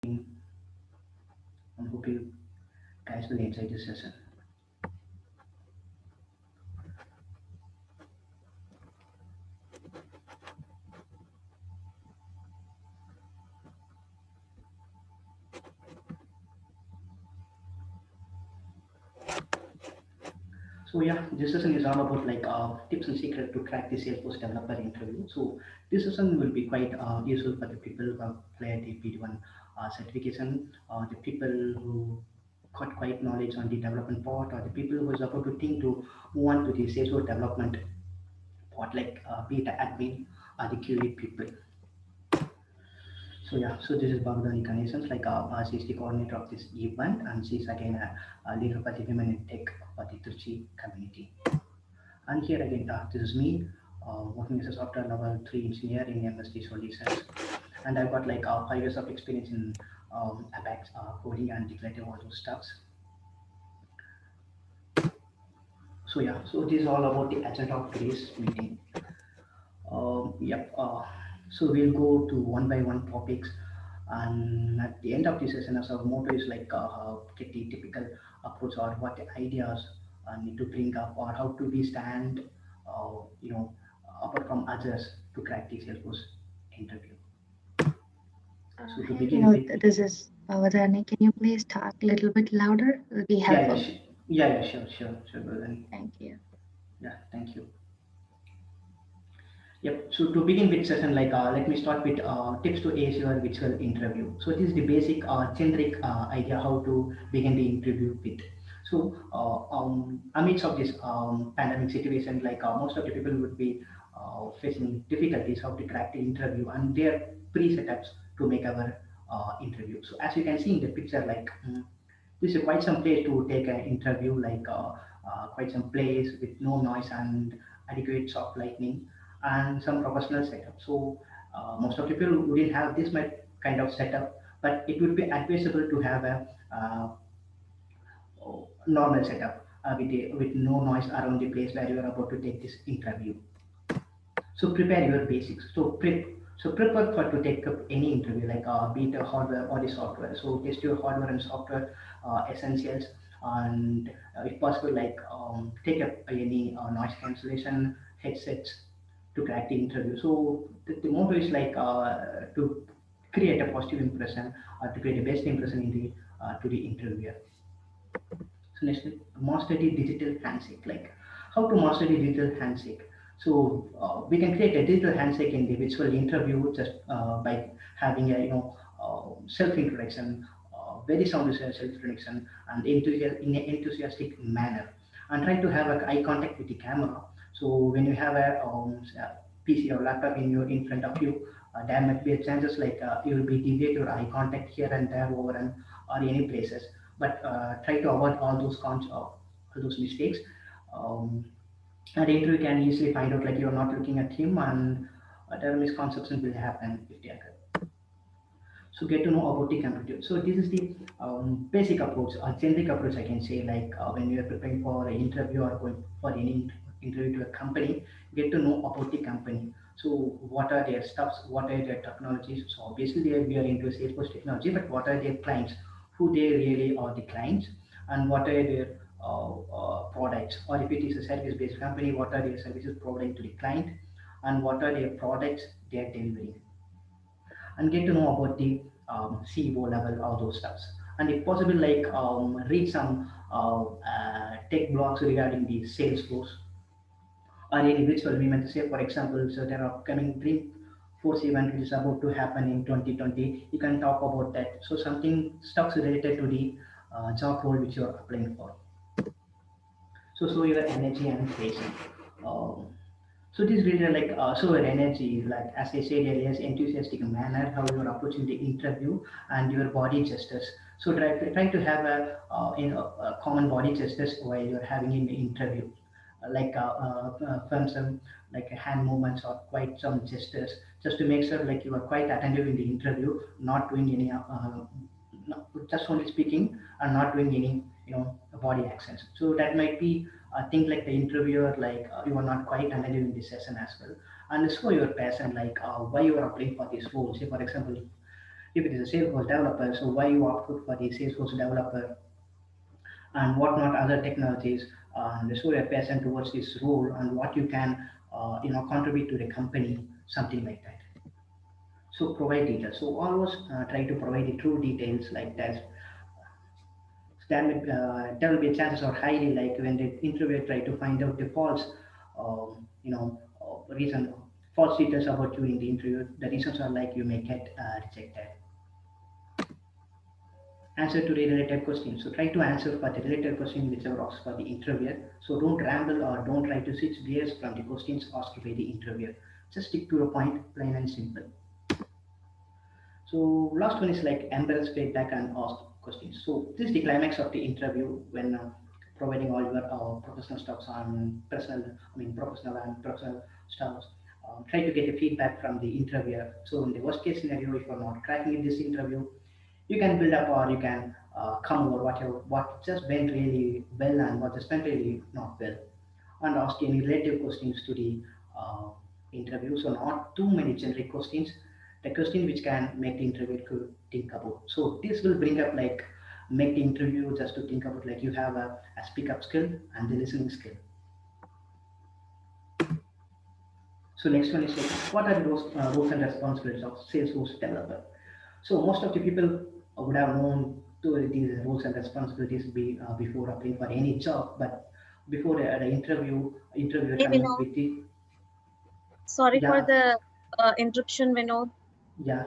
I hope you guys will enjoy this session. So yeah, this session is all about like tips and secret to crack the Salesforce developer interview. So this session will be quite useful for the people who have cleared the PD1 certification, the people who got quite knowledge on the development part, or the people who is about to think to move on to the Salesforce development part, like be it admin or the QA people. So yeah, so this is Bhavadani Ganesan, like she's the coordinator of this event, and she's again a leader for the women in tech for the Trichy community. And here again, this is me working as a software level 3 engineer in MSD Solutions. And I've got like 5 years of experience in Apex coding and declarative all those stuffs. So yeah, so this is all about the agenda of today's meeting. Yep. So we'll go to one by one topics, and at the end of the session, as our motto is like get the typical approach or what the ideas need to bring up or how to be stand, you know, apart from others to crack the Salesforce interview. So to Hey begin Vinod, with, this is Bhavadani. Can you please talk a little bit louder? It will be yeah, yeah, helpful. sure, Bhavani. Thank you. Yeah, thank you. Yep. So to begin with session, like let me start with tips to ace your virtual interview. So this is the basic generic idea how to begin the interview with. So amidst of this pandemic situation, like most of the people would be facing difficulties how to crack the interview, and their pre-setups to make our interview. So as you can see in the picture, like this is quite some place to take an interview, like quite some place with no noise and adequate soft lighting and some professional setup. So most of the people wouldn't have this much kind of setup, but it would be advisable to have a normal setup with no noise around the place where you are about to take this interview. So prepare your basics. So prepare for to take up any interview, like be it a hardware or the software. So test your hardware and software essentials, and if possible, like take up any noise cancellation headsets to crack the interview. So the motto is like to create a positive impression or to create a best impression in the to the interviewer. So next, master the digital handshake. Like how to master the digital handshake. So we can create a digital handshake in the virtual interview just by having a self introduction, very sound self introduction, and in an enthusiastic manner, and try to have a eye contact with the camera. So when you have a PC or laptop in front of you, there might be a chances like you will be deviate your eye contact here and there over and or any places, but try to avoid all those all those mistakes. Um, and interview can easily find out like you're not looking at him, and there misconceptions will happen if they occur. So get to know about the computer. So this is the basic approach, a generic approach I can say, like when you are preparing for an interview or going for any interview to a company, get to know about the company. So what are their stuffs, what are their technologies. So obviously we are into Salesforce technology, but what are their clients, who they really are the clients, and what are their products, or if it is a service based company, what are their services providing to the client, and what are their products they are delivering, and get to know about the CEO level, all those stuffs. And if possible, like read some tech blogs regarding the Salesforce or any virtual event. Say, for example, so there are upcoming Dreamforce event which is about to happen in 2020. You can talk about that. So something stuffs related to the job role which you are applying for. So your energy and passion. Um, so this really like so your energy, like as I said earlier, is enthusiastic manner, how you are approaching the interview and your body gestures. So try to have a common body gestures while you're having an interview, like from some like hand movements or quite some gestures, just to make sure like you are quite attentive in the interview, not doing any just only speaking and not doing any body accents. So that might be I think like the interviewer, like you are not quite attentive in this session as well, and show your passion, like why you are applying for this role. Say for example, if it is a Salesforce developer, so why you opted for the Salesforce developer and what not other technologies, and show a passion towards this role and what you can contribute to the company, something like that. So provide details. So always try to provide the true details like that. There will be chances are highly like when the interviewer try to find out the false, reason, false details about you in the interview. The reasons are like you may get rejected. Answer to the related questions. So try to answer for the related question whichever asks for the interviewer. So don't ramble or don't try to switch gears from the questions asked by the interviewer. Just stick to the point, plain and simple. So last one is like embrace feedback and ask questions. So this is the climax of the interview when providing all your professional stuffs on personal, professional and personal stuffs. Try to get a feedback from the interviewer. So in the worst case scenario, if you're not cracking in this interview, you can build up or you can come over what just went really well and what just went really not well, and ask any relative questions to the uh, interview. So not too many generic questions, the question which can make the interviewer to think about. So this will bring up like make the interview just to think about like you have a speak up skill and the listening skill. So next one is like what are the roles and responsibilities of Salesforce developer. So most of the people would have known to these roles and responsibilities before applying for any job, but before the interviewer Hey coming Vinod, with the sorry for yeah the interruption, Vinod. yeah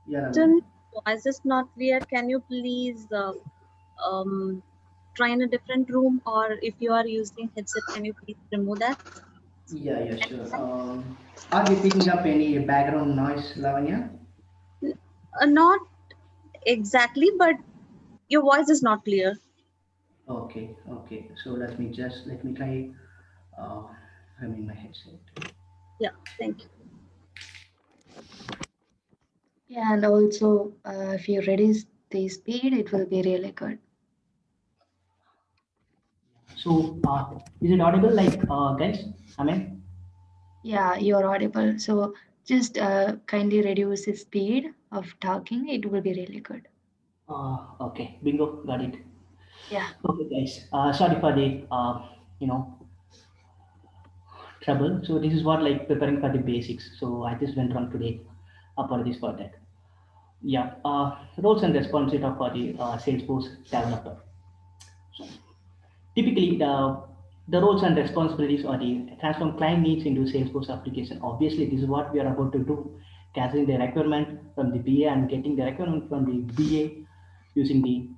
yeah Ravina. Still, voice is not clear. Can you please um, try in a different room, or if you are using headset, can you please remove that? Yeah, sure. Are we picking up any background noise, Lavanya? Not exactly, but your voice is not clear. Okay. So let me try uh, having my headset. Yeah, thank you. Yeah, and also if you reduce the speed, it will be really good. So is it audible, like guys? I mean, Yeah, you're audible. So just kindly reduce the speed of talking. It will be really good. okay, bingo, got it. Yeah. Okay, guys. Sorry for the you know trouble. So this is what like preparing for the basics. So I just went wrong today. Apologies for that. Yeah. Roles and responsibilities for the Salesforce developer. Typically, the roles and responsibilities are the transform client needs into Salesforce application. Obviously, this is what we are about to do, gathering the requirement from the BA and getting the requirement from the BA using the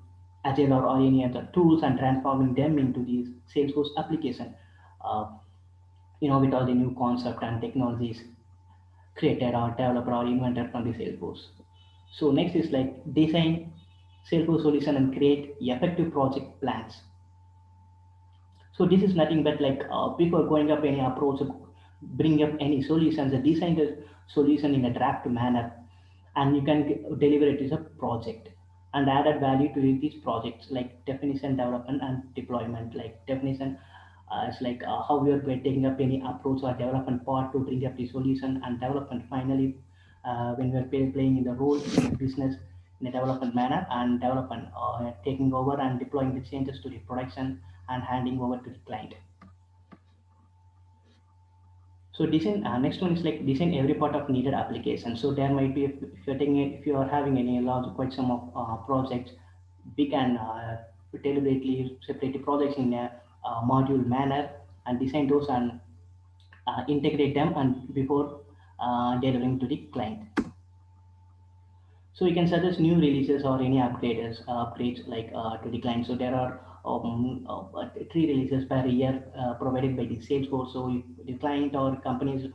Agile or any other tools and transforming them into the Salesforce application. Uh, with all the new concept and technologies created or developed or invented from the Salesforce. So next is like design Salesforce solution and create effective project plans. So this is nothing but like before going up any approach, bring up any solutions, design the solution in a draft manner, and you can deliver it as a project and added value to these projects like definition, development, and deployment. Like definition is like how we are taking up any approach or development part to bring up the solution, and development finally when we are playing in the role in the business in a development manner, and development taking over and deploying the changes to the production and handing over to the client. So design next one is like design every part of needed application. So there might be if you are having any large quite some of projects, we can deliberately separate the projects in a module manner and design those and integrate them and before delivering to the client. So you can suggest new releases or any upgrades like to the client. So there are 3 releases per year provided by the Salesforce. So if the client or companies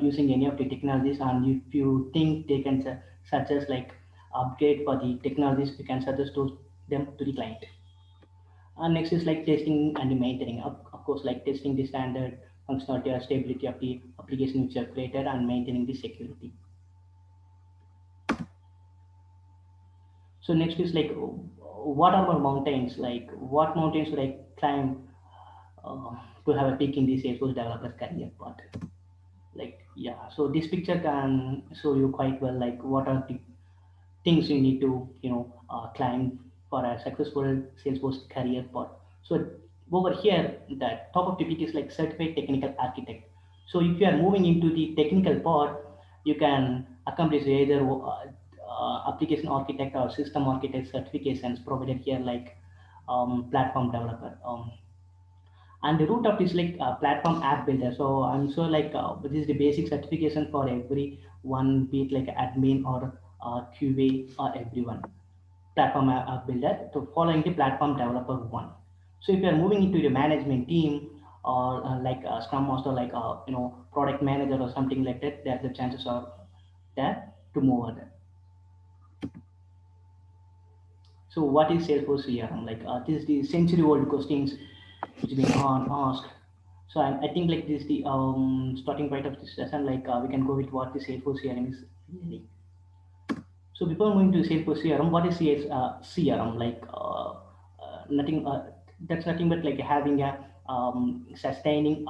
using any of the technologies, and if you think they can suggest like upgrade for the technologies, you can suggest those them to the client. And next is like testing and maintaining. Of course, like testing the standard functionality or stability of the application which you have created and maintaining the security. So next is like what are our mountains? Like what mountains should I climb to have a peak in the Salesforce developer career path? Like yeah, so this picture can show you quite well like what are the things you need to climb for a successful Salesforce career path. So over here, the top of topic is like certified technical architect. So if you are moving into the technical part, you can accomplish either application architect or system architect certifications provided here, like platform developer. And the root of this like platform app builder. So I'm sure like this is the basic certification for every one, be it like admin or QA or everyone. Platform app builder to following the platform developer one. So if you are moving into the management team or like a scrum master, like product manager or something like that, there the chances are there to move over there. So what is Salesforce CRM? Like this is the century-old questions which been asked. So I think like this is the starting point of this session. Like we can go with what the Salesforce CRM is really. So before moving to Salesforce CRM, what is CRM? Like nothing. That's nothing but like having a sustaining,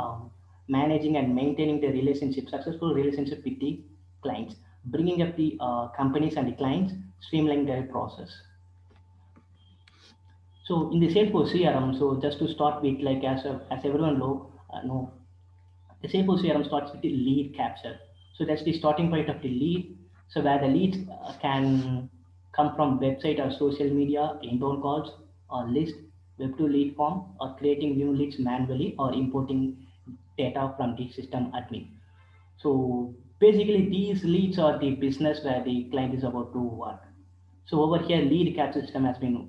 managing and maintaining the relationship, successful relationship with the clients, bringing up the companies and the clients, streamlining their process. So in the Salesforce CRM, so just to start with, like as everyone know, the Salesforce CRM starts with the lead capture. So that's the starting point of the lead. So where the leads can come from website or social media, inbound calls, or list, web to lead form, or creating new leads manually, or importing data from the system admin. So basically, these leads are the business where the client is about to work. So over here, lead capture system has been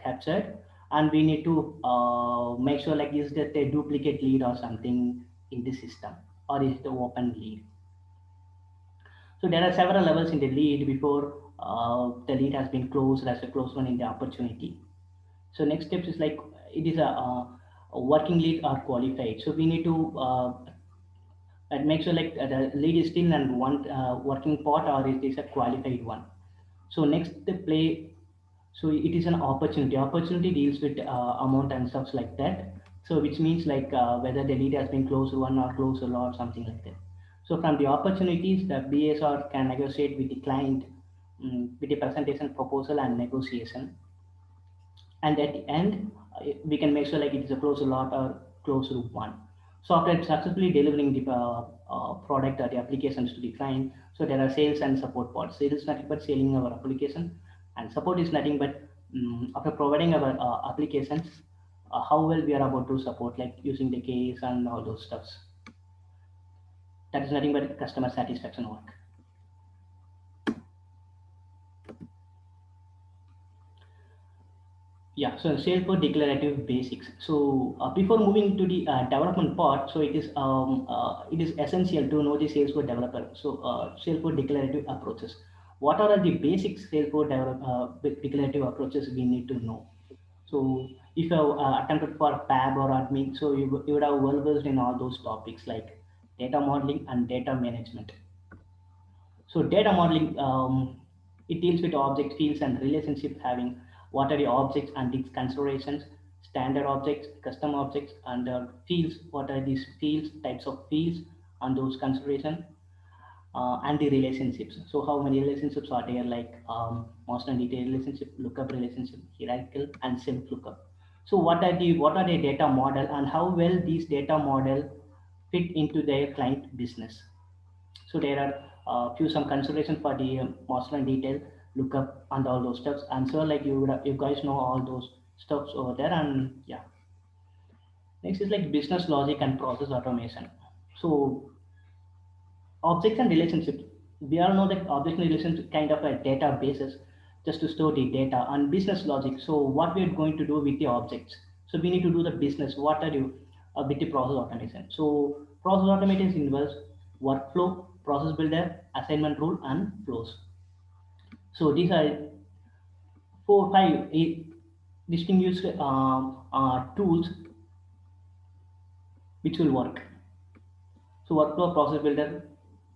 captured, and we need to make sure like is that a duplicate lead or something in the system, or is it an open lead. So there are several levels in the lead before the lead has been closed as a closed one in the opportunity. So next steps is like it is a working lead or qualified. So we need to and make sure like the lead is still and one working part or it is a qualified one. So next the play, so it is an opportunity deals with amount and stuff like that. So which means like whether the lead has been closed one or closed a lot, something like that. So from the opportunities, the BSR can negotiate with the client, with the presentation, proposal and negotiation. And at the end, we can make sure like it is a closed lot or closed loop one. So after successfully delivering the product or the applications to the client, so there are sales and support parts. Sales is nothing but selling our application, and support is nothing but after providing our applications, how well we are about to support, like using the case and all those stuffs. That is nothing but customer satisfaction work. Yeah, so Salesforce declarative basics. So before moving to the development part, so it is essential to know the Salesforce developer. So Salesforce declarative approaches. What are the basic Salesforce declarative approaches we need to know? So if you have attempted for PAB or admin, so you would have well versed in all those topics like data modeling and data management. So data modeling, it deals with object fields and relationship having what are the objects and its considerations, standard objects, custom objects, and fields. What are these fields, types of fields, and those considerations, and the relationships. So how many relationships are there? Like master and detail relationship, lookup relationship, hierarchical, and self lookup. So what are the data model and how well these data model fit into their client business? So there are few some consideration for the master and detail, lookup, and all those stuffs. And so like you guys know all those stuffs over there. And yeah, next is like business logic and process automation. So objects and relationships. We all know that object and relationship kind of a databases just to store the data and business logic. So what we're going to do with the objects. So we need to do the business. What are you with the process automation? So process automation involves workflow, process builder, assignment rule, and flows. So these are four, five distinguished tools which will work. So workflow, process builder,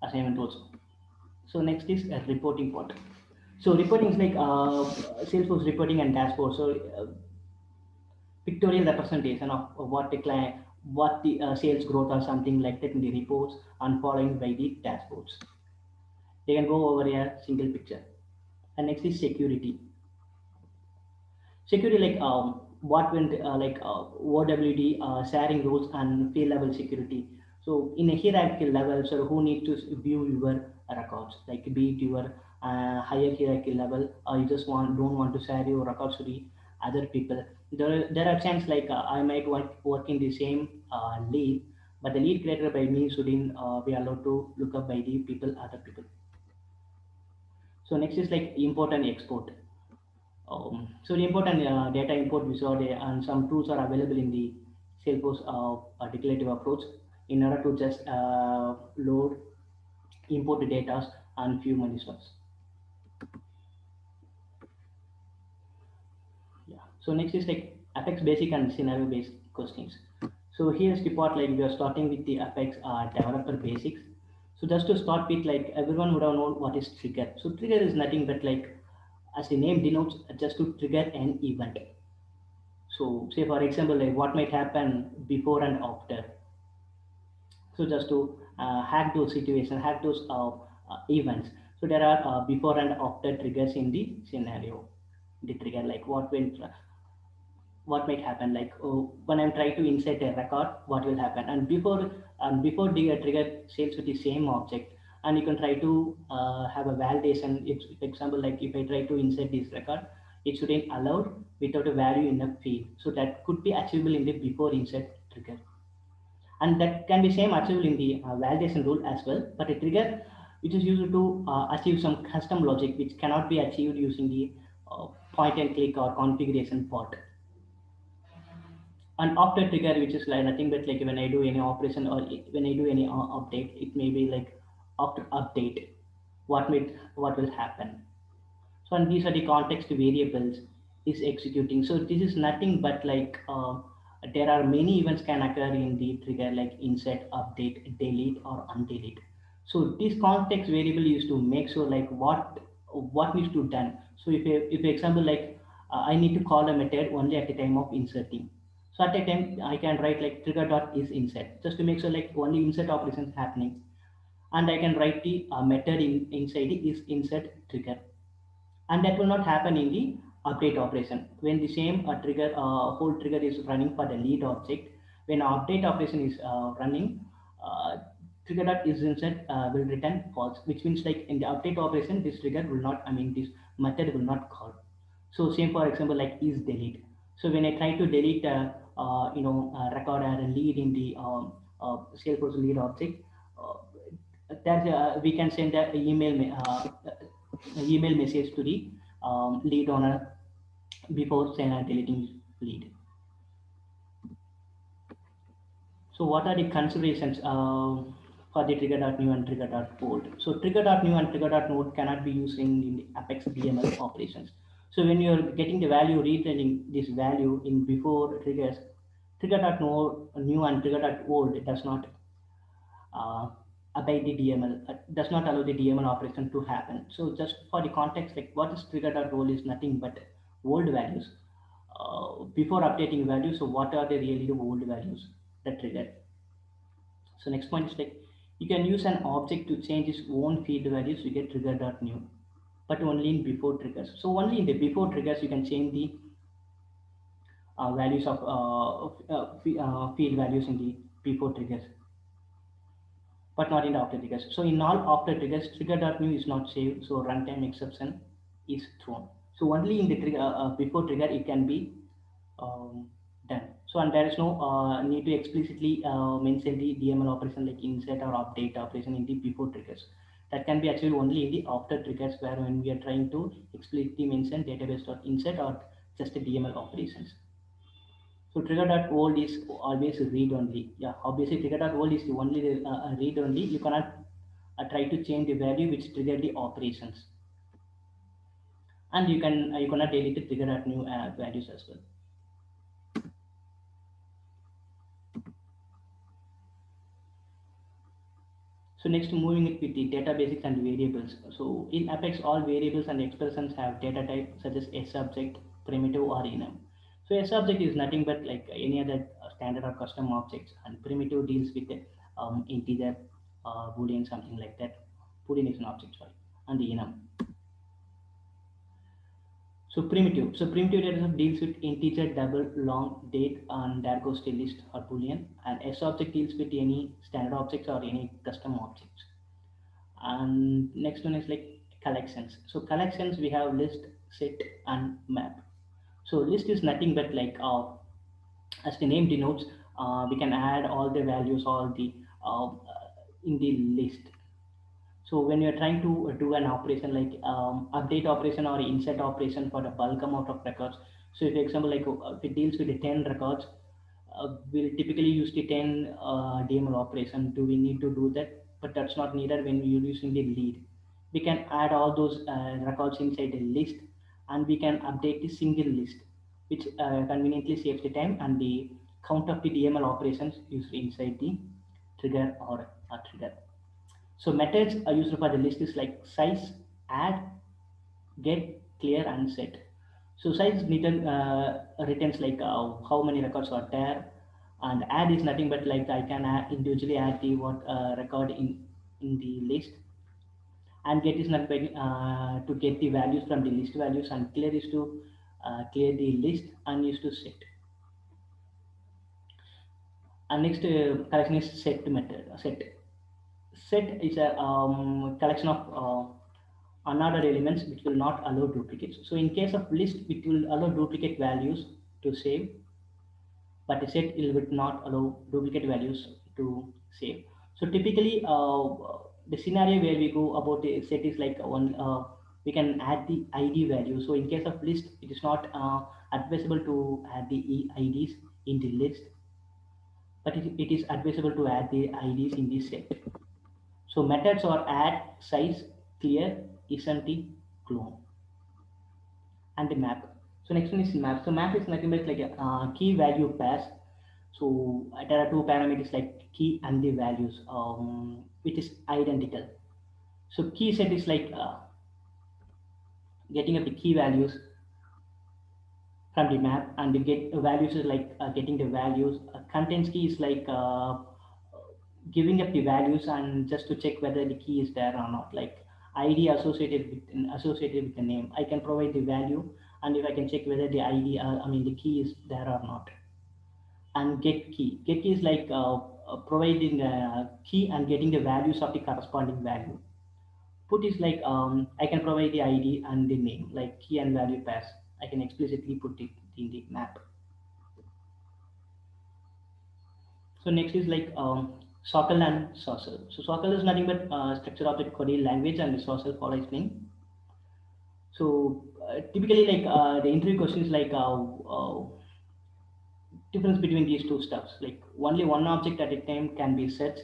assignment rules. So next is a reporting part. So reporting is like Salesforce reporting and dashboard. So pictorial representation of what the client, what the sales growth or something like that in the reports and following by the dashboards. They can go over a single picture. And next is security. Security like what went like OWD sharing rules and field level security. So in a hierarchical level, so who need to view your records, like be it your higher hierarchy level, or you just don't want to share your records to the other people. There are chances like I might work in the same lead, but the lead created by me shouldn't be allowed to look up by the people other people. So next is like import and export. So the important data import wizard and some tools are available in the Salesforce declarative approach in order to just load, import the data and few money stores. Yeah. So next is like Apex basic and scenario based questions. So here's the part like we are starting with the Apex developer basics. So just to start with, like everyone would have known what is trigger. So trigger is nothing but like as the name denotes, just to trigger an event. So say for example, like what might happen before and after. So just to hack those situations, hack those events. So there are before and after triggers in the scenario. The trigger like what might happen, like when I'm trying to insert a record, what will happen, and before the trigger saves with the same object, and you can try to have a validation. If example, like if I try to insert this record, it shouldn't allowed without a value in a field, so that could be achievable in the before insert trigger, and that can be same achievable in the validation rule as well, but a trigger which is used to achieve some custom logic which cannot be achieved using the point and click or configuration part. And after trigger, which is like nothing but like when I do any operation or when I do any update, it may be like after update, what will happen. So and these are the context variables is executing. So this is nothing but like there are many events can occur in the trigger, like insert, update, delete or undelete. So this context variable is to make sure like what needs to done. So if example like I need to call a method only at the time of inserting. So at a time I can write like trigger dot is insert just to make sure like only insert operations happening, and I can write the method inside is insert trigger, and that will not happen in the update operation when the same trigger whole trigger is running for the lead object. When update operation is running, uh, trigger dot is insert will return false, which means like in the update operation this trigger will not, I mean this method will not call. So same for example like is delete. So when I try to delete record or a lead in the Salesforce lead object, that we can send an email message to the lead owner before deleting lead. So what are the considerations for the trigger.new and trigger.old? So trigger.new and trigger.node cannot be used in the Apex DML operations. So when you're getting the value, returning this value in before triggers, trigger.node new and trigger.old does not obey the DML, does not allow the DML operation to happen. So just for the context, like what is trigger.role is nothing but old values. Before updating values, so what are the really the old values that trigger? So next point is like you can use an object to change its own field values. You get trigger.new, but only in before triggers. So only in the before triggers you can change the values of field values in the before triggers, but not in the after triggers. So in all after triggers, trigger.new is not saved, so runtime exception is thrown. So only in the trigger before trigger it can be um, done. So and there is no need to explicitly mention the DML operation like insert or update operation in the before triggers. That can be achieved only in the after triggers, where when we are trying to explicitly mention database.insert or just the DML operations. So trigger.old is always read only. Yeah, obviously trigger.old is the only read only. You cannot try to change the value which trigger the operations, and you cannot delete the trigger.new values as well. So next, moving it with the data basics and variables. So in Apex, all variables and expressions have data type such as subject, primitive, or enum. So subject is nothing but like any other standard or custom objects, and primitive deals with the integer, boolean, something like that. Boolean is an object, sorry, and the enum. So primitive. So primitive data type deals with integer, double, long, date, and there goes the list or boolean. And S object deals with any standard objects or any custom objects. And next one is like collections. So collections we have list, set, and map. So list is nothing but like as the name denotes, we can add all the values, all the in the list. So when you're trying to do an operation like update operation or insert operation for the bulk amount of records. So if example like if it deals with the 10 records, we'll typically use the 10 DML operation. Do we need to do that? But that's not needed when you're using the lead. We can add all those records inside the list, and we can update the single list, which conveniently saves the time and the count of the DML operations used inside the trigger or a trigger. So methods are used for the list is like size, add, get, clear, and set. So size returns like how many records are there, and add is nothing but like I can individually add the what record in the list, and get is nothing to get the values from the list values, and clear is to clear the list, and use to set. And next collection is set method. Set is a collection of unordered elements which will not allow duplicates. So in case of list, it will allow duplicate values to save, but a set it will not allow duplicate values to save. So typically, the scenario where we go about a set is like one. We can add the ID value. So in case of list, it is not advisable to add the IDs in the list, but it is advisable to add the IDs in the set. So methods are add, size, clear, isn't, clone, and the map. So next one is map. So map is nothing but like a key value pairs. So there are two parameters like key and the values, which is identical. So key set is like getting up the key values from the map, and the get values is like getting the values. Contents key is like giving up the values and just to check whether the key is there or not. Like ID associated with the name, I can provide the value, and if I can check whether the ID, the key is there or not. And get key. Get key is like providing a key and getting the values of the corresponding value. Put is like I can provide the ID and the name, like key and value pairs. I can explicitly put it in the map. So next is like SOCL and SOCL. So SOCL is nothing but structure of the query language, and the SOCL follows explain. So typically, like the interview questions, like difference between these two stuffs. Like only one object at a time can be searched.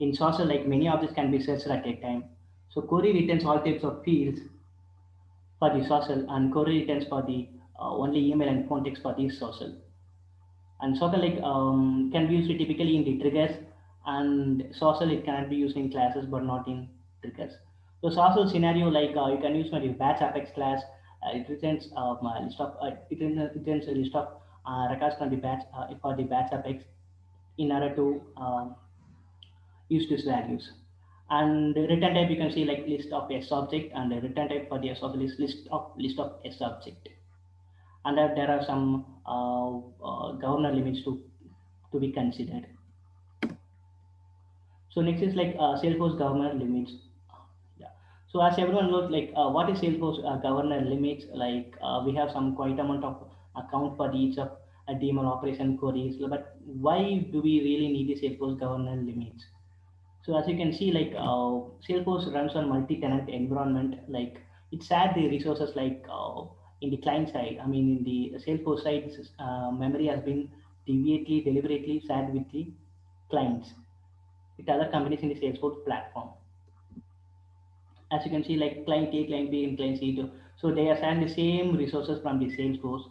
In SOCL, like many objects can be searched at a time. So query returns all types of fields for the SOCL, and query returns for the only email and phone text for the SOCL. And SOCL like can be used typically in the triggers, and SOCL it cannot be used in classes but not in triggers. So SOCL scenario like you can use for the batch apex class. It returns a list of returns a list of records from the batch for the batch apex in order to use these values. And the return type you can see like list of S object, and the return type for the S object is list of S object. And there are some governor limits to be considered. So next is like Salesforce governor limits. Yeah. So as everyone knows, like what is Salesforce governor limits? Like we have some quite amount of account for each of DML operation queries. But why do we really need the Salesforce governor limits? So as you can see, like Salesforce runs on multi-tenant environment. Like it shares the resources like in the client side. I mean, in the Salesforce side, memory has been deliberately shared with the clients, with other companies in the Salesforce platform. As you can see, like client A, client B, and client C. So they are sharing the same resources from the Salesforce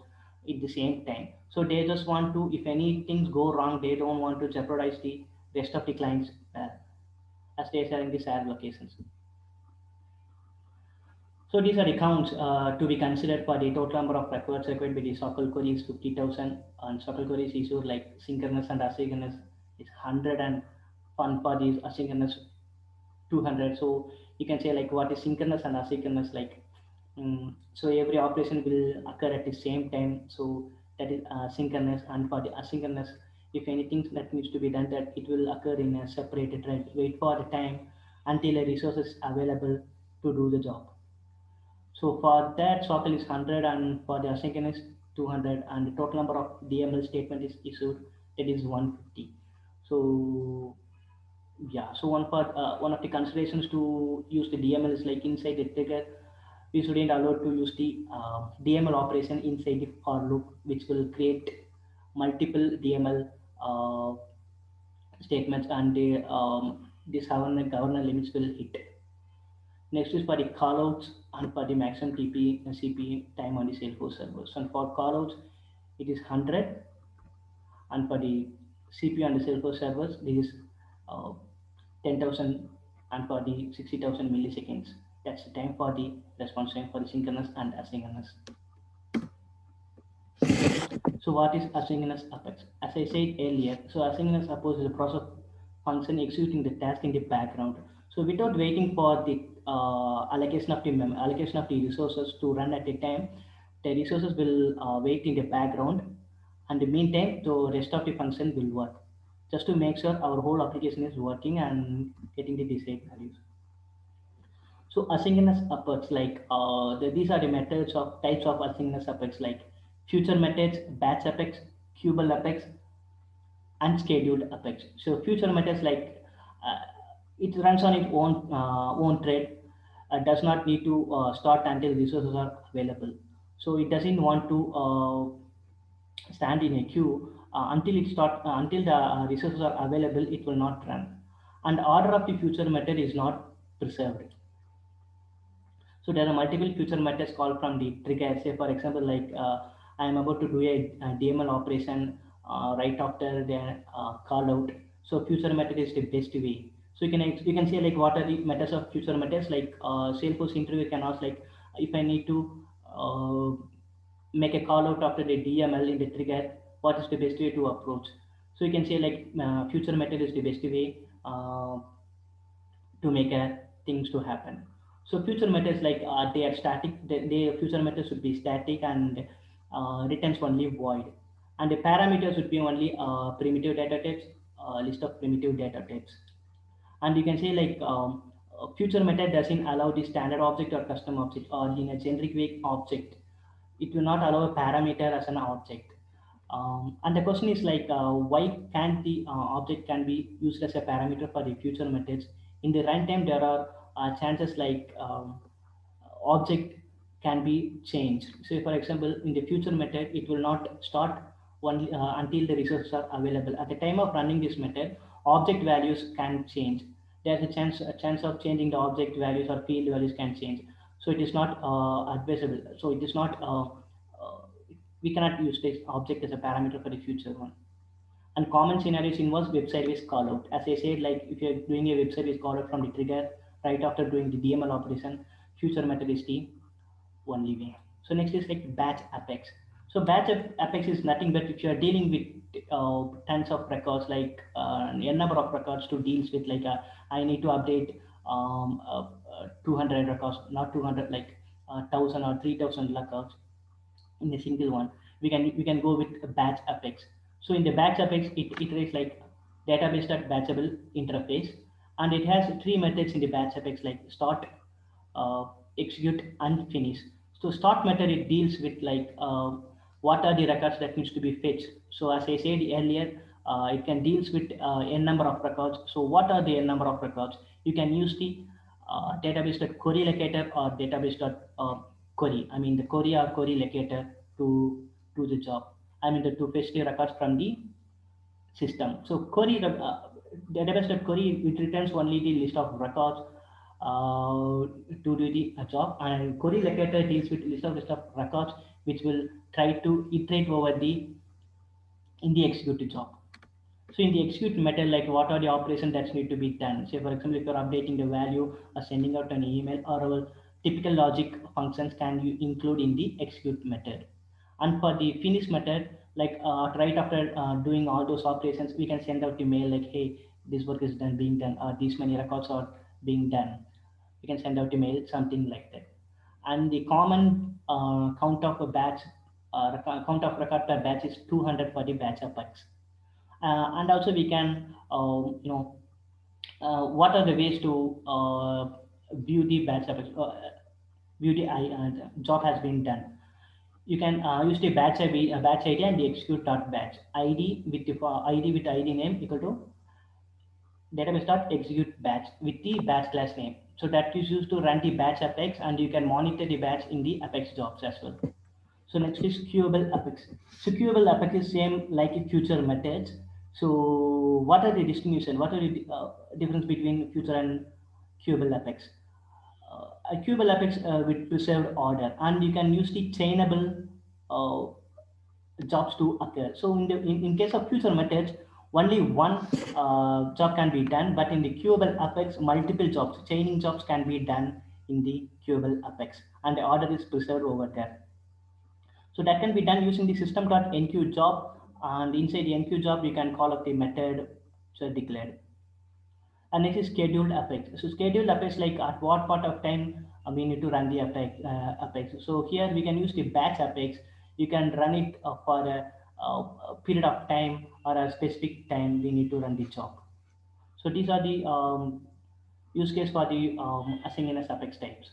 at the same time. So they just want to, if any things go wrong, they don't want to jeopardize the rest of the clients as they are in the shared locations. So these are the counts to be considered for the total number of records required by the SOCL queries 50,000, and SOCL queries issued like synchronous and asynchronous is 100, and fun for these asynchronous 200. So you can say like what is synchronous and asynchronous, like So every operation will occur at the same time. So that is synchronous, and for the asynchronous, if anything that needs to be done, that it will occur in a separated, right? Wait for the time until a resource is available to do the job. So for that, Sockel is 100, and for the asynchronous 200, and the total number of DML statement is issued, that is 150. So yeah, so one of the considerations to use the DML is like inside the trigger, we shouldn't allow to use the DML operation inside the for loop, which will create multiple DML statements, and this governor limits will hit. Next is for the callouts and for the maximum TP and CP time on the Salesforce servers. And for callouts, it is 100, and for the CPU on the Salesforce servers, this is uh, 10,000, and for the 60,000 milliseconds. That's the time for the response time for the synchronous and asynchronous. So what is asynchronous Apex? As I said earlier, so asynchronous Apex is a process of function executing the task in the background. So without waiting for the allocation of the resources to run at a time, the resources will wait in the background, and in the meantime, the rest of the function will work, just to make sure our whole application is working and getting the desired values. So asynchronous apex, like these are the methods of types of asynchronous apex, like future methods, batch apex, kubal apex, unscheduled apex. So future methods, like uh, it runs on its own thread, does not need to start until resources are available. So it doesn't want to stand in a queue until the resources are available. It will not run, and order of the future method is not preserved. So there are multiple future methods called from the trigger. Say for example, like I am about to do a DML operation right after the call out. So future method is the best way. So you can say like what are the methods of future methods, like Salesforce interview can ask like if I need to uh, make a call out after the DML in the trigger, what is the best way to approach? So you can say like future method is the best way to make things to happen. So future methods, like they are static. The future methods should be static and returns only void. And the parameters would be only primitive data types, list of primitive data types. And you can say like a future method doesn't allow the standard object or custom object, or in a generic way object. It will not allow a parameter as an object. And the question is like, why can't the object can be used as a parameter for the future methods? In the runtime, there are chances like object can be changed. So, for example, in the future method, it will not start only until the resources are available. At the time of running this method, object values can change. There's a chance of changing the object values or field values can change. So it is not advisable. So it is not. We cannot use this object as a parameter for the future one. And common scenarios involves web service call out. As I said, like if you're doing a web service call out from the trigger right after doing the DML operation, future method is the only way. So next is like batch apex. So batch apex is nothing but if you are dealing with tons of records, like n number of records to deals with, like I need to update 200 records, not 200, like 1000 or 3000 records in a single one. We can go with a batch apex. So in the batch apex, it is like database.batchable interface, and it has three methods in the batch apex, like start, uh, execute, and finish. So start method, it deals with like what are the records that needs to be fetched. So as I said earlier, it can deals with n number of records. So what are the n number of records? You can use the database.query locator or database.query. I mean the query or query locator to do the job. I mean to fetch the records from the system. So database.query, it returns only the list of records to do the job, and query locator deals with list of records which will try to iterate over the in the executed job. So in the execute method, like what are the operations that need to be done? Say for example, if you're updating the value or sending out an email, or our typical logic functions can you include in the execute method. And for the finish method, like right after doing all those operations, we can send out email like, hey, this work is done, being done, or these many records are being done. We can send out email, something like that. and the common count of a batch, count of record per batch is 200 for the batch Apex. And also we can, what are the ways to view the batch Apex, view the job has been done. You can use the batch ID and the execute dot batch ID with the ID name equal to database dot execute batch with the batch class name. So that is used to run the batch Apex, and you can monitor the batch in the Apex jobs as well. So next is queuable Apex. So queuable Apex is same like a future methods. So what are the distinction? What are the difference between future and queuable Apex? A queuable Apex with preserved order, and you can use the chainable uh, jobs to occur. So in case of future methods, only one job can be done, but in the queuable Apex, multiple jobs, chaining jobs can be done in the queuable Apex, and the order is preserved over there. So that can be done using the system.enqueue job, and inside the enqueue job, you can call up the method so declared. And next is scheduled Apex. So scheduled Apex, like at what part of time we need to run the Apex. So here we can use the batch Apex. You can run it for a period of time or a specific time we need to run the job. So these are the use case for the asynchronous Apex types.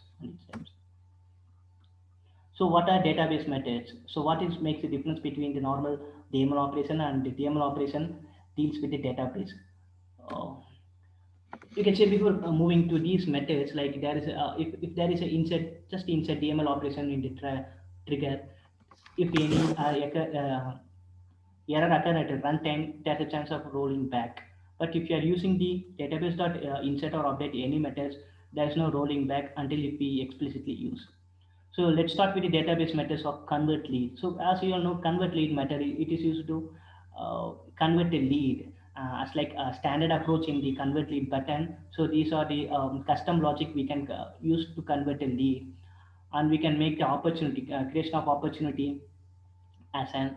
So what are database methods? So what is makes the difference between the normal DML operation, and the DML operation deals with the database? Uh, you can say before moving to these methods, like there is if there is a insert, just insert DML operation in the trigger. If any error occur at a runtime, there's a chance of rolling back. But if you are using the database dot insert or update any methods, there is no rolling back until if we explicitly use. So let's start with the database methods of convert lead. So as you all know, convert lead method, it is used to convert a lead as like a standard approach in the convert lead button. So these are the custom logic we can use to convert a lead, and we can make the opportunity creation of opportunity as an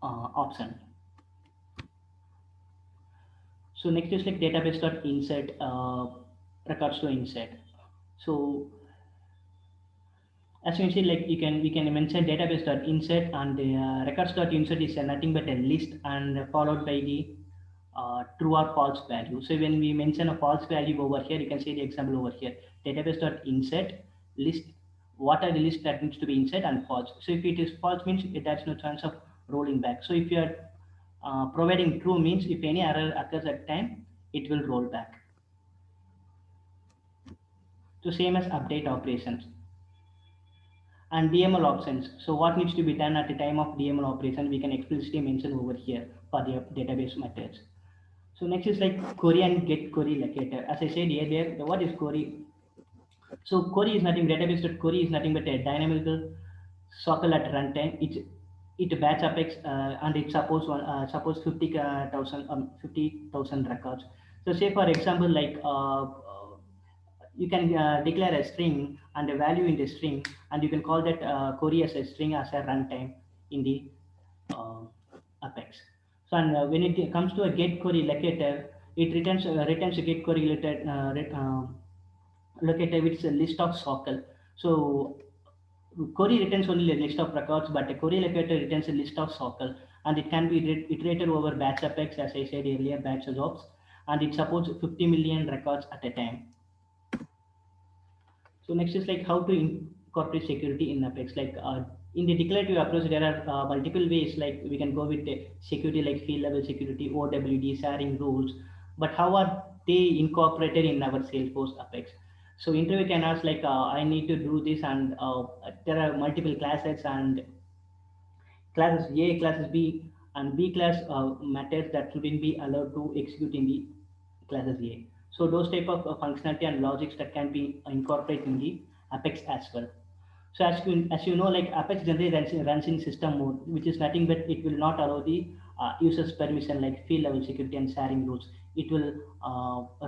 option. So next is like database dot insert records to insert. So as you can see, like we can mention database dot insert, and the records dot insert is nothing but a list and followed by the true or false value. So when we mention a false value over here, you can see the example over here, database dot insert list. What are the list that needs to be insert and false? So if it is false, means that's no chance of rolling back. So if you are providing true, means if any error occurs at time, it will roll back. So same as update operations and DML options. So what needs to be done at the time of DML operation, we can explicitly mention over here for the database methods. So next is like query and get query locator. As I said earlier, what is query? So query is nothing, database.query is nothing but a dynamical socket at runtime. It batch Apex and it suppose 50,000 records. So say for example, like you can declare a string and a value in the string, and you can call that query as a string as a runtime in the uh, Apex. So and when it comes to a get query locator, it returns a get query locator which is a list of socket. So query returns only a list of records, but a query locator returns a list of socket, and it can be iterated over batch Apex, as I said earlier, batch jobs, and it supports 50 million records at a time. So next is like how to incorporate security in Apex. Like in the declarative approach, there are multiple ways. Like we can go with the security like field level security, OWD, sharing rules. But how are they incorporated in our Salesforce Apex? So interview can ask like, I need to do this, and there are multiple classes and classes A, classes B, and B class methods that shouldn't be allowed to execute in the classes A. So those type of functionality and logics that can be incorporated in the Apex as well. So as you know, like Apex generally runs in system mode, which is nothing but it will not allow the users permission like field level security and sharing rules. It will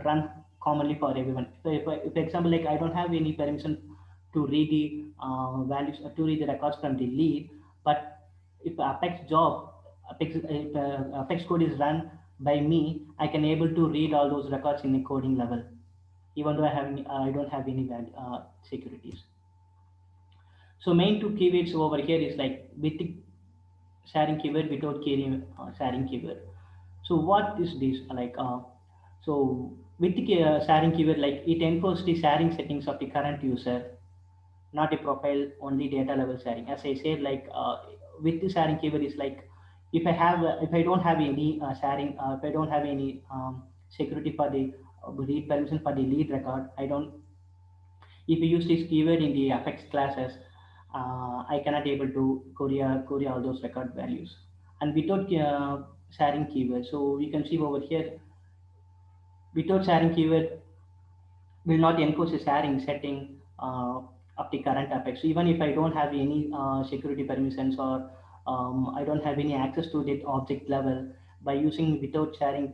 run commonly for everyone. So if for example, like I don't have any permission to read the values to read the records from the lead, but if Apex code is run by me, I can able to read all those records in the coding level, even though I don't have any securities. So main two keywords over here is like with the sharing keyword, without sharing keyword. So what is this like? So with the sharing keyword, like it enforces the sharing settings of the current user, not a profile only data level sharing. As I said, like with the sharing keyword is like if I don't have any sharing, if I don't have any security for the read permission for the lead record, I don't. If you use this keyword in the affects classes, I cannot able to query all those record values. And without sharing keyword, so we can see over here, without sharing keyword will not enforce a sharing setting of the current apex. So even if I don't have any security permissions or I don't have any access to that object level, by using without sharing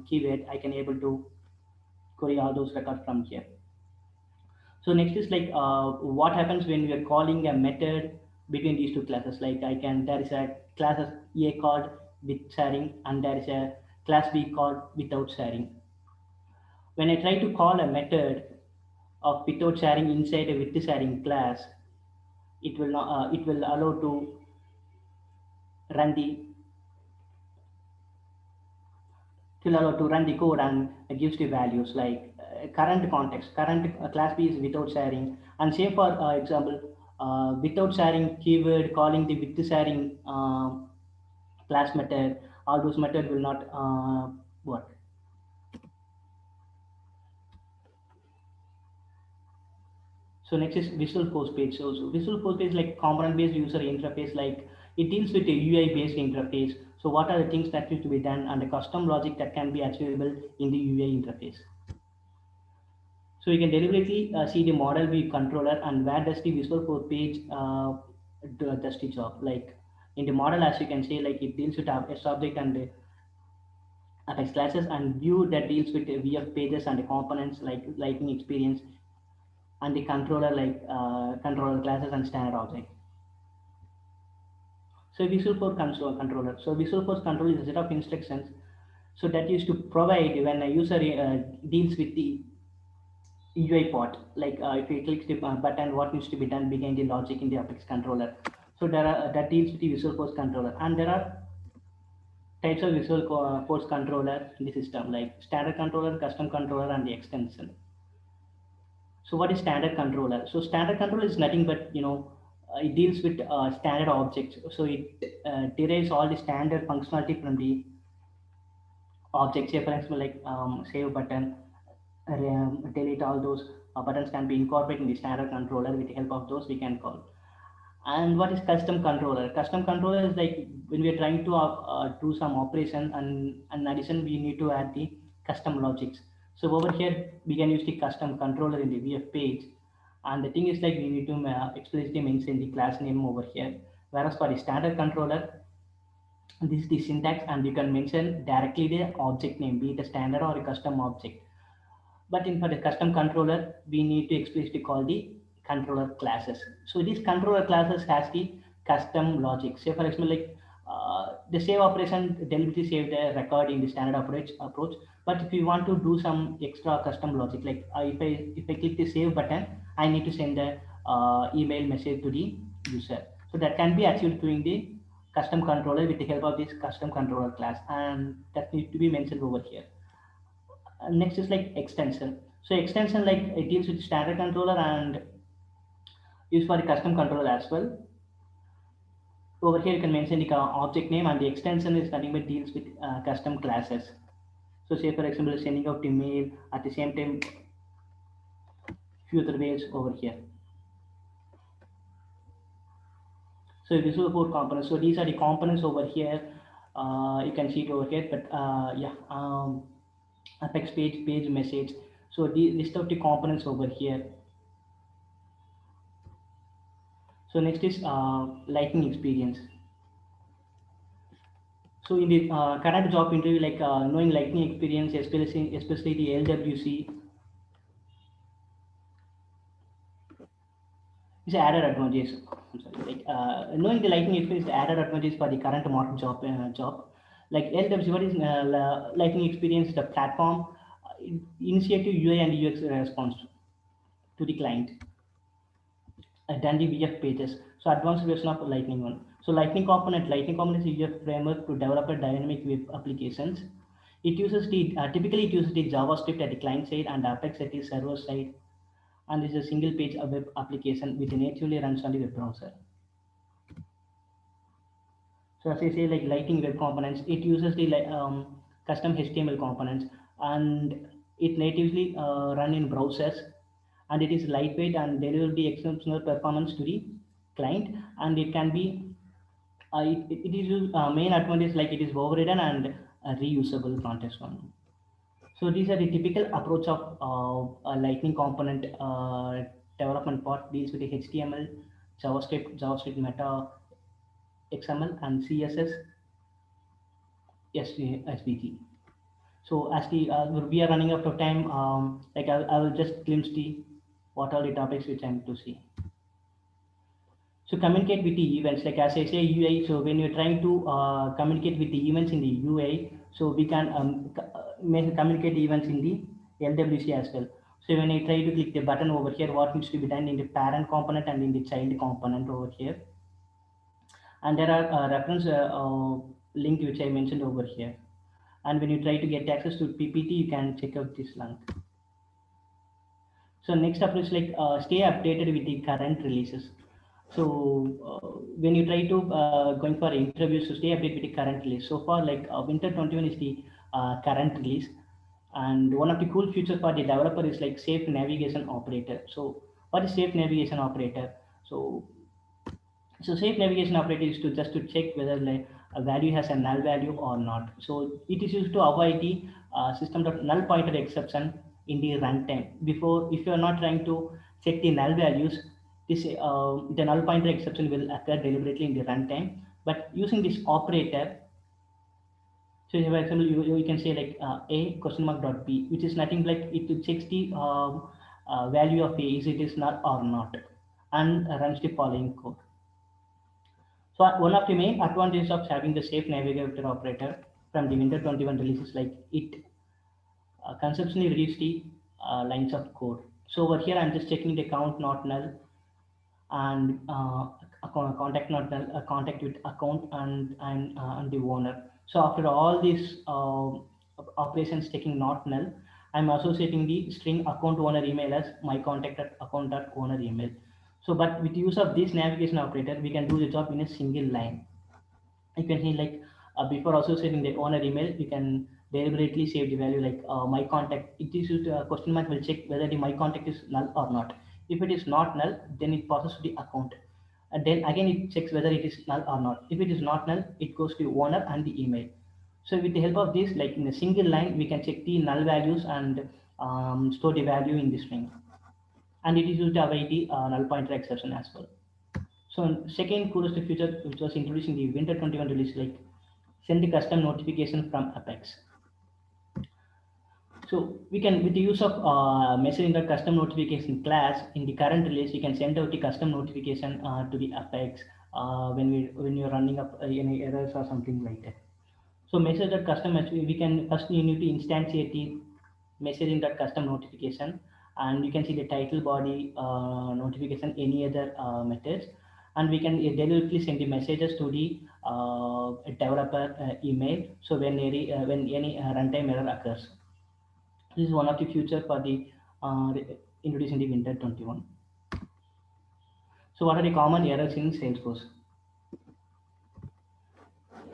keyword, I can able to query all those records from here. So next is like what happens when we are calling a method between these two classes. Like there is a class A called with sharing and there is a class B called without sharing. When I try to call a method of without sharing inside a with sharing class, it will not, it will allow to run the run the code and gives the values like current context. Current class B is without sharing, and say for example, without sharing keyword calling the with sharing class method, all those method will not work. So next is Visual Force page. So Visual Force page is like component-based user interface. Like it deals with a UI-based interface. So what are the things that need to be done and the custom logic that can be achievable in the UI interface. So you can deliberately see the model view controller and where does the Visual Force page does the job. Like in the model, as you can see, like it deals with S object and the Apex classes, and view that deals with the VF pages and the components like lighting experience, and the controller like controller classes and standard object. So Visual Force controller. So Visual Force controller is a set of instructions. So that is to provide when a user deals with the UI part, like if he clicks the button, what needs to be done behind the logic in the Apex controller. So there are that deals with the Visual Force controller, and there are types of Visual Force controller in the system, like standard controller, custom controller, and the extension. So what is standard controller? So standard controller is nothing but it deals with standard objects. So it derives all the standard functionality from the objects. Say for example, like save button, delete, all those buttons can be incorporated in the standard controller. With the help of those, we can call. And what is custom controller? Custom controller is like when we are trying to do some operation, and in addition we need to add the custom logics. So over here we can use the custom controller in the VF page, and the thing is like we need to explicitly mention the class name over here. Whereas for the standard controller, this is the syntax, and you can mention directly the object name, be it a standard or a custom object. But in for the custom controller, we need to explicitly call the controller classes. So these controller classes has the custom logic. Say for example, like the save operation deliberately save the record in the standard approach. But if you want to do some extra custom logic, like if I click the save button, I need to send a email message to the user. So that can be achieved during the custom controller with the help of this custom controller class, and that needs to be mentioned over here. Next is like extension. So extension like it deals with standard controller and used for the custom controller as well. Over here you can mention the object name, and the extension is nothing but deals with custom classes. So say for example sending out email, at the same time few other ways over here. So Visual Force components. So these are the components over here. You can see it over here, but yeah, Apex page message. So the list of the components over here. So next is lighting experience. So in the current job interview, like knowing lighting experience, especially the LWC, is added advantage. I'm sorry, like knowing the lighting experience is added advantage for the current market job. Like LWC, what is lighting experience? The platform initiative UI and UX response to the client. than the VF pages. So advanced version of Lightning one. So Lightning component is a framework to develop a dynamic web applications. It uses the typically it uses the JavaScript at the client side and Apex at the server side, and is a single page web application which natively runs on the web browser. So as I say, like Lightning Web Components, it uses the custom HTML components, and it natively run in browsers, and it is lightweight and deliver the exceptional performance to the client, and it can be it is main advantage like it is overridden and reusable context one. So these are the typical approach of a Lightning component development part deals with the HTML, JavaScript meta, XML, and CSS, SVG. So as we are running out of time, I will just glimpse the what are the topics which I'm to see. So communicate with the events, like as I say UI. So when you're trying to communicate with the events in the UI, so we can communicate the events in the LWC as well. So when I try to click the button over here, what needs to be done in the parent component and in the child component over here, and there are reference link which I mentioned over here. And when you try to get access to PPT, you can check out this link. So next up is like stay updated with the current releases. So when you try to going for interviews, so stay updated with the current release. So far, like Winter 21 is the current release, and one of the cool features for the developer is like safe navigation operator. So what is safe navigation operator? So safe navigation operator is to just to check whether like a value has a null value or not. So it is used to avoid the system dot null pointer exception in the runtime. Before, if you are not trying to check the null values, this the null pointer exception will occur deliberately in the runtime. But using this operator, so for example, you can say like a question mark dot b, which is nothing like it checks the value of a, is it is null or not, and runs the following code. So one of the main advantages of having the safe navigator operator from the Winter 21 release is like it conceptually reduces the lines of code. So over here, I'm just checking the count not null and contact not null, contact with account and the owner. So after all these operations checking not null, I'm associating the string account owner email as my contact at account owner email. So, but with use of this navigation operator, we can do the job in a single line. You can see like before associating the owner email, you can deliberately save the value like my contact. It is used question mark will check whether the my contact is null or not. If it is not null, then it passes to the account, and then again it checks whether it is null or not. If it is not null, it goes to owner and the email. So with the help of this, like in a single line, we can check the null values and store the value in the string, and it is used to avoid the null pointer exception as well. So second coolest feature which was introduced in the Winter 21 release, like send the custom notification from Apex. So we can, with the use of messaging the custom notification class in the current release, we can send out the custom notification to the Apex when you're running up any errors or something like that. So message that custom message, we can first you need to instantiate the messaging that custom notification, and you can see the title body notification, any other methods, and we can deliberately send the messages to the developer email. So when any runtime error occurs, this is one of the feature for the introducing the Winter 21. So what are the common errors in Salesforce?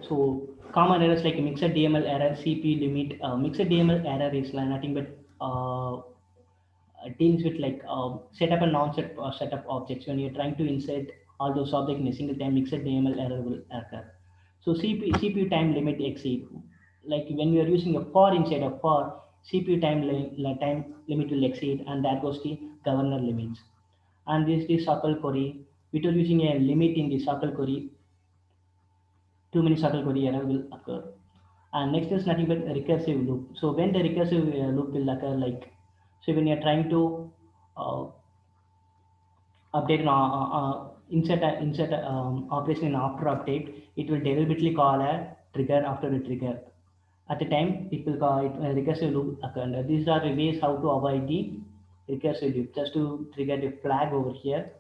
So common errors like mixed DML error, CPU limit. Mixed DML error is like nothing but deals with like set up a non-set set of objects. When you're trying to insert all those objects in a single time, mixed DML error will occur. So CPU time limit exceed. Like when we are using a for inside of for, CPU time limit will exceed, and that goes the governor limits. And this is SQL query. Without using a limit in the SQL query, too many SQL query error will occur. And next is nothing but a recursive loop. So when the recursive loop will occur, like so when you're trying to uh, update insert operation after update, it will deliberately call a trigger after a trigger. At the time, it will call it a recursive loop occur. And these are the ways how to avoid the recursive loop. Just to trigger the flag over here,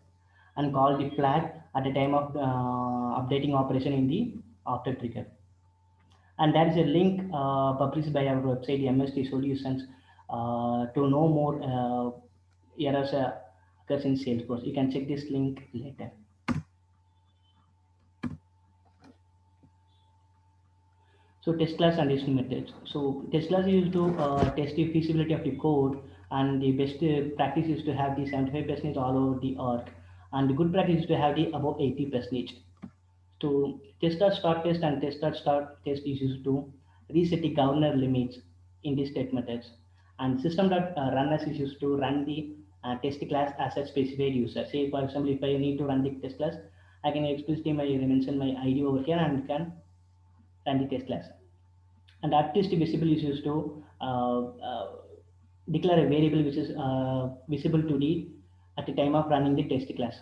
and call the flag at the time of updating operation in the after trigger. And there is a link published by our website MST Solutions to know more errors occurs in Salesforce. You can check this link later. So test class and its methods. So test class is used to test the feasibility of the code, and the best practice is to have the 75% all over the org, and the good practice is to have the above 80%. To test.start test and test.start test is used to reset the governor limits in the state methods, and system.run as is used to run the test class as a specified user. Say for example, if I need to run the test class, I can explicitly mention my ID over here and can run the test class. And artist visible is used to declare a variable which is visible to the at the time of running the test class.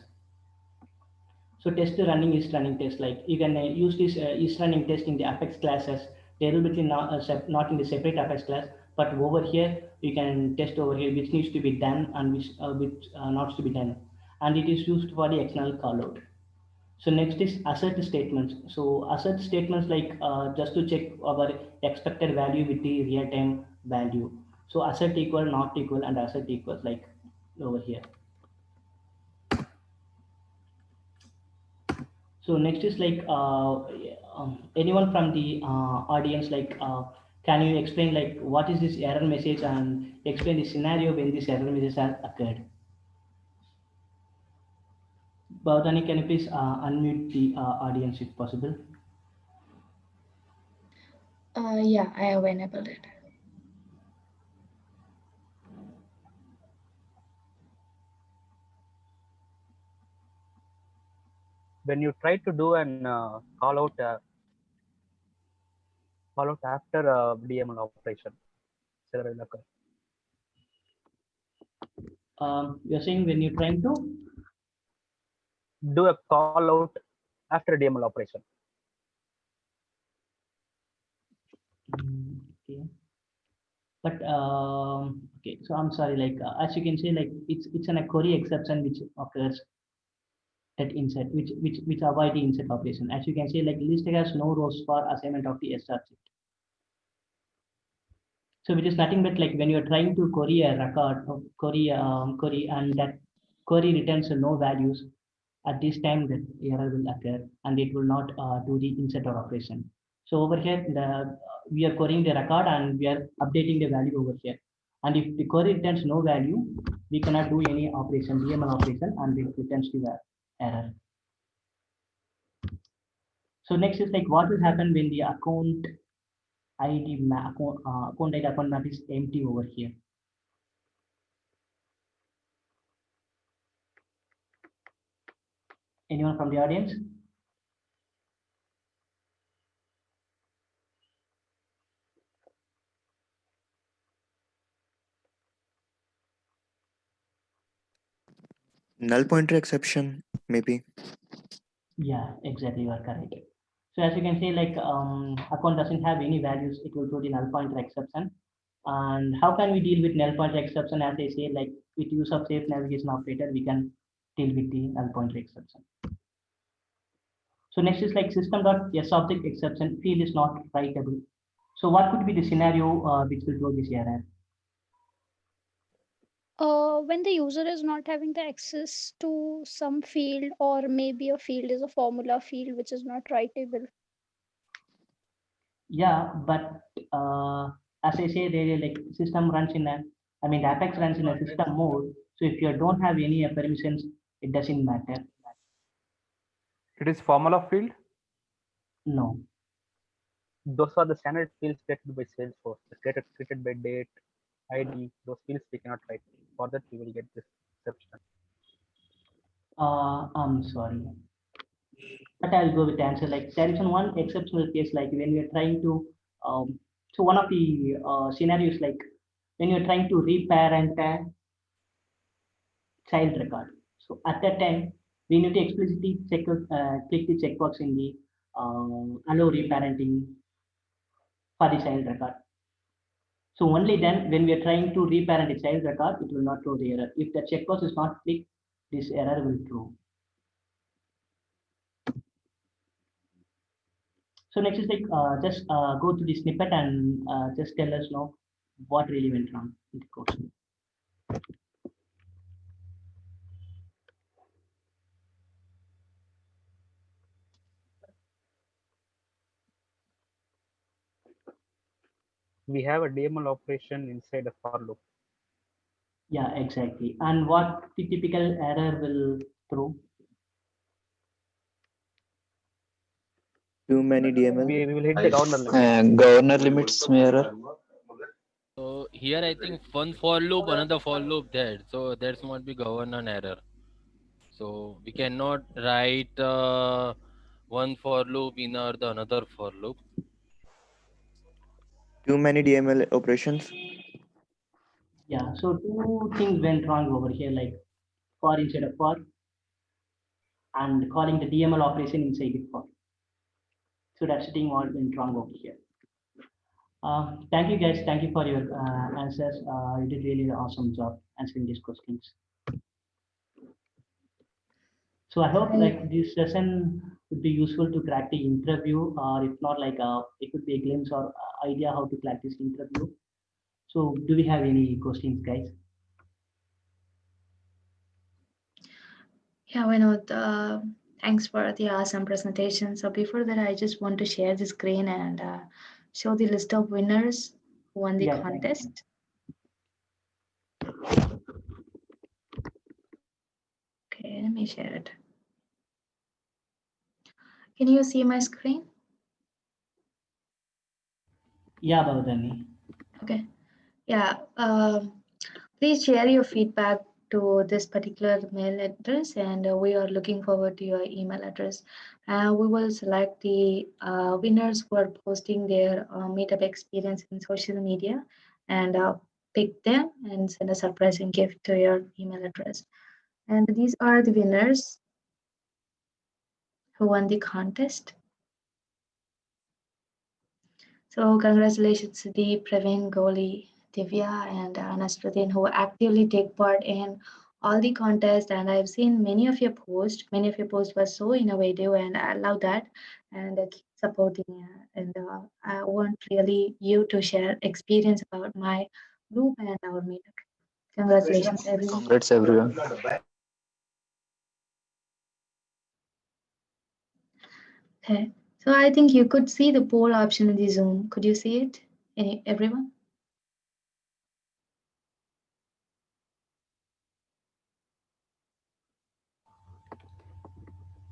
So test running is running test, like you can use this is running test in the Apex classes. There will be not in the separate Apex class, but over here you can test over here which needs to be done and which not to be done, and it is used for the external callout. So next is assert statements. So assert statements like just to check our expected value with the real time value. So assert equal, not equal, and assert equals like over here. So next is like anyone from the audience, like can you explain like what is this error message and explain the scenario when this error message has occurred? Bhavdani, can you please unmute the audience if possible? Yeah, I have enabled it. When you try to do an call out after DML operation, error will occur. You're saying when you're trying to do a call out after DML operation. Okay. But okay, so I'm sorry, like as you can see, like it's an a query exception which occurs at insert, which avoid the insert operation. As you can see, like list has no rows for assignment of the SR set. So which is nothing but like when you're trying to query a record of query and that query returns no values, at this time that error will occur and it will not do the insert or operation. So over here, we are querying the record and we are updating the value over here. And if the query returns no value, we cannot do any operation, DML operation, and it returns the error. So next is like what will happen when the account ID account ID account map is empty over here. Anyone from the audience? Null pointer exception, maybe. Yeah, exactly, you are correct. So as you can see, like account doesn't have any values, it will throw the null pointer exception. And how can we deal with null pointer exception? As I say, like with use of safe navigation operator, we can deal with the null pointer exception. So next is like system.sObject exception field is not writable. So what could be the scenario which will throw this error? When the user is not having the access to some field, or maybe a field is a formula field which is not writable. Yeah, but as I say, they like system runs in a, I mean, Apex runs in a system mode. So if you don't have any permissions, it doesn't matter. It is formula field. No. Those are the standard fields created by Salesforce, created by date, ID. Those fields we cannot write. For that, we will get this exception. I'm sorry. But I'll go with the answer. Like there is one exceptional case, like when we are trying to, so one of the scenarios, like when you're trying to reparent a child record. So at that time, we need to explicitly click the checkbox in the allow reparenting for the child record. So only then, when we are trying to reparent a child record, it will not throw the error. If the checkbox is not clicked, this error will throw. So next is like just go through the snippet and just tell us know what really went wrong in the course. We have a DML operation inside a for loop. Yeah, exactly. And what the typical error will throw? Too many DML. We will hit the governor limit. Governor limits error. So here I think one for loop, another for loop there. So that's might be governor error. So we cannot write one for loop in the another for loop. Too many DML operations. Yeah, so two things went wrong over here, like for instead of for, and calling the DML operation inside the for. So that's the thing what went wrong over here. Thank you guys. Thank you for your answers. You did really an awesome job answering these questions. So I hope like this session would be useful to crack the interview, or if not, like it could be a glimpse or idea how to crack this interview. So do we have any questions, guys? Yeah, Vinod, thanks for the awesome presentation. So before that, I just want to share the screen and show the list of winners who won the Yeah, contest. Okay, let me share it. Can you see my screen? Yeah, Bhavadani. Okay. Yeah. Please share your feedback to this particular mail address, and we are looking forward to your email address. We will select the winners who are posting their meetup experience in social media and pick them and send a surprising gift to your email address. And these are the winners who won the contest. So congratulations to the Praveen, Goli, Divya, and Nasruddin, who actively take part in all the contests. And I've seen many of your posts. Many of your posts were so innovative, and I love that. And keep supporting. And I want really you to share experience about my group and our meetup. Congratulations, everyone. Congrats, everyone. Okay. So I think you could see the poll option in the Zoom. Could you see it, everyone?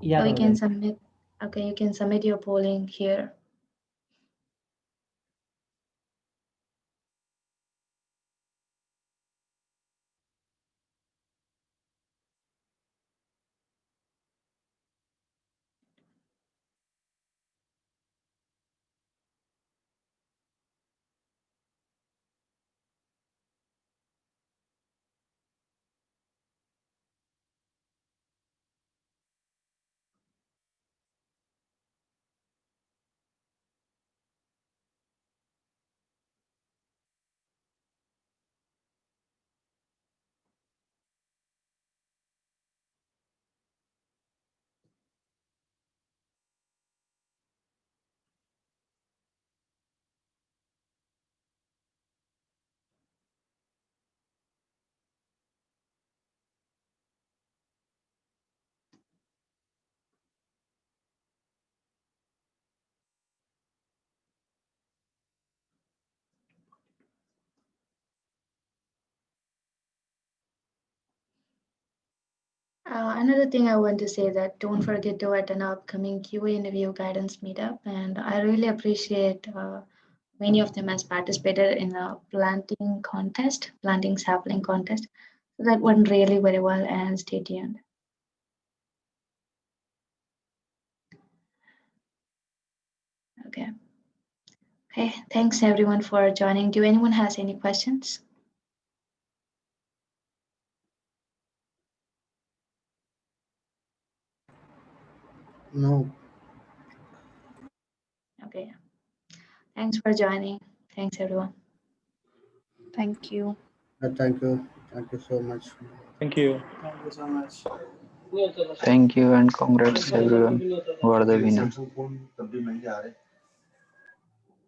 Yeah, So you can Bhavadani. submit. Okay, you can submit your polling here. Another thing I want to say that don't forget to attend our upcoming QA interview guidance meetup, and I really appreciate many of them has participated in a planting sapling contest. So that went really very well, and stay tuned. Okay. Okay. Thanks everyone for joining. Do anyone has any questions? No. Okay. Thanks for joining. Thanks everyone. Thank you. Thank you. Thank you so much. Thank you. Thank you so much. Thank you and congrats, everyone, who are the winners.